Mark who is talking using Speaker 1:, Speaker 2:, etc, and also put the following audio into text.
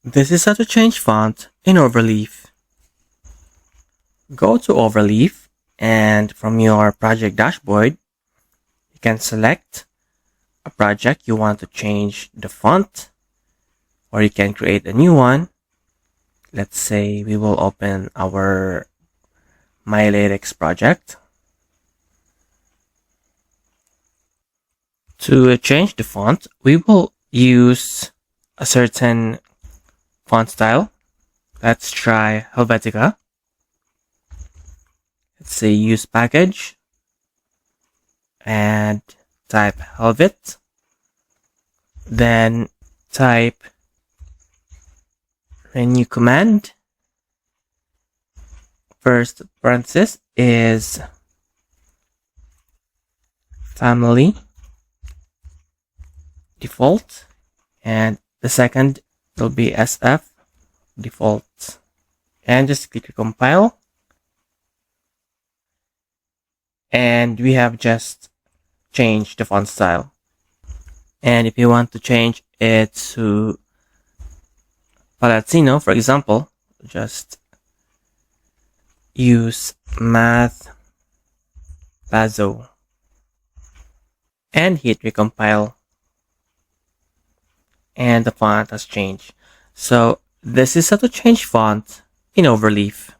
Speaker 1: This is how to change font in Overleaf. Go to Overleaf and from your project dashboard, you can select a project you want to change the font, or you can create a new one. Let's say we will open our MyLatex project. To change the font, we will use a certain font style. Let's try Helvetica. Let's say use package and type Helvet. Then type renew command. First parenthesis is family default, and the second will be SF default, and just click compile, and we have just changed the font style. And if you want to change it to Palatino, for example, just use Math Bazo and hit recompile, and the font has changed. So this is how to change font in Overleaf.